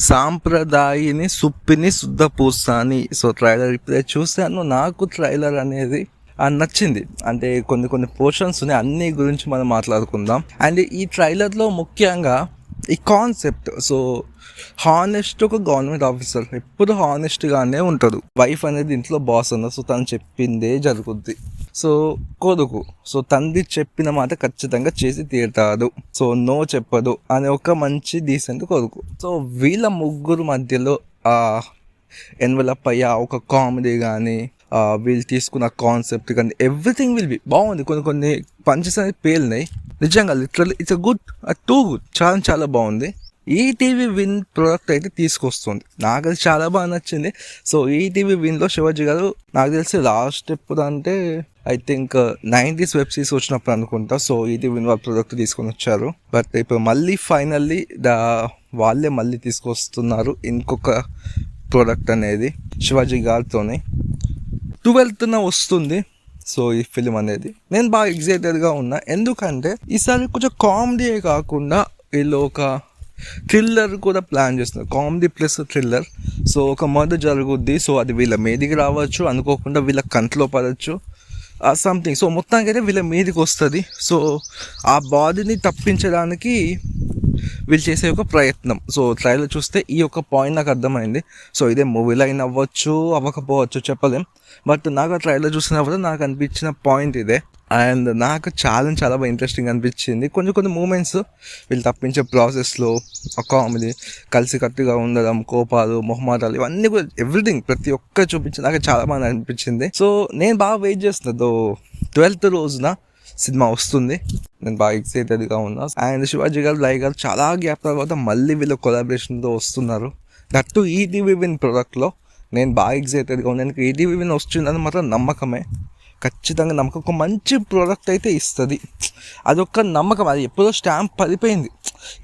సాంప్రదాయిని సుప్పిని శుద్ధ పూస్తాని. So trailer ఇప్పుడే చూశాను. నాకు ట్రైలర్ అనేది నచ్చింది. అంటే కొన్ని పోర్షన్స్ ఉన్నాయి, అన్ని గురించి మనం మాట్లాడుకుందాం. అండ్ ఈ ట్రైలర్లో ముఖ్యంగా ఈ కాన్సెప్ట్, సో హానెస్ట్ ఒక గవర్నమెంట్ ఆఫీసర్ ఎప్పుడు హానెస్ట్గానే ఉంటాడు. వైఫ్ అనేది ఇంట్లో బాస్ అన్న, సో తను చెప్పిందే జరుగుద్ది. సో కొడుకు, సో తండ్రి చెప్పిన మాట ఖచ్చితంగా చేసి తీరుతాడు, సో నో చెప్పదు అనే ఒక మంచి డీసెంట్ కొడుకు. సో వీళ్ళ ముగ్గురు మధ్యలో ఎన్వలప్ అయ్యా ఒక కామెడీ కానీ, వీళ్ళు తీసుకున్న కాన్సెప్ట్ కానీ ఎవ్రీథింగ్ విల్ బి బాగుంది. కొన్ని పంచెస్ అనేది పేలినాయి నిజంగా, literally it's good, too good, చాలా బాగుంది. ఈటీవీ విన్ ప్రోడక్ట్ అయితే తీసుకొస్తుంది, నాకు అది చాలా బాగా నచ్చింది. సో ఈటీవీ విన్లో శివాజీ గారు నాకు తెలిసి లాస్ట్ ఎప్పుడు అంటే I think 90s web series వచ్చినప్పుడు అనుకుంటా. సో ఈటీవీ విన్ వాళ్ళ ప్రోడక్ట్ తీసుకొని వచ్చారు. బట్ ఇప్పుడు మళ్ళీ ఫైనల్లీ వాళ్ళే మళ్ళీ తీసుకొస్తున్నారు ఇంకొక ప్రోడక్ట్ అనేది శివాజీ గారితోనే. 12th వస్తుంది. సో ఈ ఫిలిం అనేది నేను బాగా ఎక్సైటెడ్గా ఉన్నా, ఎందుకంటే ఈసారి కొంచెం కామెడీ కాకుండా వీళ్ళు ఒక థ్రిల్లర్ కూడా ప్లాన్ చేస్తున్నారు. Comedy plus thriller. సో ఒక మర్డర్ జరుగుద్ది, సో అది వీళ్ళ మీదికి రావచ్చు, అనుకోకుండా వీళ్ళ కంట్లో పడవచ్చు సంథింగ్. సో మొత్తానికి అయితే వీళ్ళ మీదికి వస్తుంది. సో ఆ బాడీని తప్పించడానికి వీళ్ళు చేసే ఒక ప్రయత్నం. సో ట్రైలర్ చూస్తే ఈ యొక్క పాయింట్ నాకు అర్థమైంది. సో ఇదే మూవీ లైన్ అవ్వచ్చు అవ్వకపోవచ్చు చెప్పలేం, బట్ నాకు ఆ ట్రైలర్ చూసినప్పుడు నాకు అనిపించిన పాయింట్ ఇదే. అండ్ నాకు చాలా బాగా ఇంట్రెస్టింగ్ అనిపించింది. కొన్ని మూమెంట్స్ వీళ్ళు తప్పించే ప్రాసెస్లో కామెడీ, కలిసికట్టుగా ఉండడం, కోపాలు, మొహమాటాలు, ఇవన్నీ కూడా ఎవ్రీథింగ్ ప్రతి ఒక్క చూపించి నాకు చాలా బాగా అనిపించింది. సో నేను బాగా వెయిట్ చేస్తున్నా. 12th రోజున సినిమా వస్తుంది, నేను బాగా ఎక్సైటెడ్గా ఉన్నా. అండ్ శివాజీ గారు, లై గారు చాలా గ్యాప్ తర్వాత మళ్ళీ వీళ్ళు కొలాబరేషన్తో వస్తున్నారు. దట్టు ఈటీవీ విన్ ప్రోడక్ట్లో నేను బాగా ఎక్సైటెడ్గా ఉన్నాను. ఈటీవీ విన్ వస్తుందని మాత్రం నమ్మకమే, ఖచ్చితంగా నమ్మకం. ఒక మంచి ప్రోడక్ట్ అయితే ఇస్తుంది, అదొక నమ్మకం. అది ఎప్పుడో స్టాంప్ పడిపోయింది.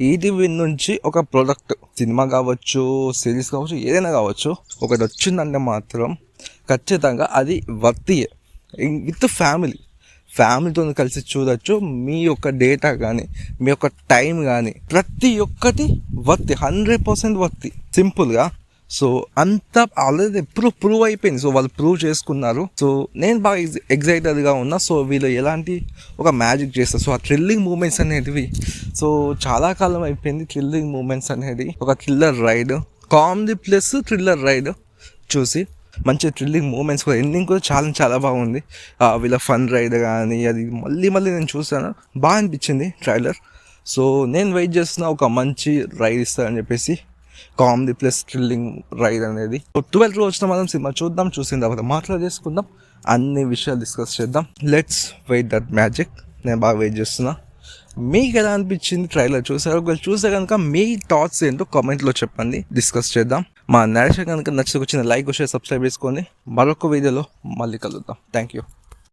ఈటీవీ నుంచి ఒక ప్రోడక్ట్, సినిమా కావచ్చు, సిరీస్ కావచ్చు, ఏదైనా కావచ్చు, ఒకటి వచ్చిందంటే మాత్రం ఖచ్చితంగా అది వర్తియే. విత్ ఫ్యామిలీతో కలిసి చూడొచ్చు. మీ యొక్క డేటా కానీ, మీ యొక్క టైం కానీ, ప్రతి ఒక్కటి వర్తి, 100% వర్తి, సింపుల్గా. సో అంతా ఆల్రెడీ ఎప్పుడు ప్రూవ్ అయిపోయింది. సో వాళ్ళు ప్రూవ్ చేసుకున్నారు. సో నేను బాగా ఎగ్జైటెడ్గా ఉన్నా. సో వీళ్ళు ఎలాంటి ఒక మ్యాజిక్ చేస్తారు. సో ఆ థ్రిల్లింగ్ మూమెంట్స్ అనేటివి, సో చాలా కాలం అయిపోయింది థ్రిల్లింగ్ మూమెంట్స్ అనేది. ఒక thriller ride, comedy plus thriller ride చూసి మంచి థ్రిల్లింగ్ మూమెంట్స్ కూడా, ఎండింగ్ కూడా చాలా బాగుంది. వీళ్ళ ఫన్ రైడ్ కానీ అది మళ్ళీ నేను చూసాను, బాగా అనిపించింది ట్రైలర్. సో నేను వెయిట్ చేస్తున్నా ఒక మంచి రైడ్ ఇస్తారని చెప్పేసి, కామెడీ ప్లస్ థ్రిల్లింగ్ రైడ్ అనేది. 12th రోజున మనం సినిమా చూసిన తర్వాత మాట్లాడేసుకుందాం, అన్ని విషయాలు డిస్కస్ చేద్దాం. Let's wait that magic. నేను బాగా వెయిట్ చేస్తున్నా. మీకు ఎలా అనిపించింది ట్రైలర్ చూసారు? ఒకవేళ చూస్తే కనుక మీ థాట్స్ ఏంటో కామెంట్లో చెప్పండి, డిస్కస్ చేద్దాం. మా నరేష్ కనుక నచ్చితే వచ్చిన లైక్ షేర్ సబ్స్క్రైబ్ చేసుకొని మరొక వీడియోలో మళ్ళీ కలుద్దాం. Thank you.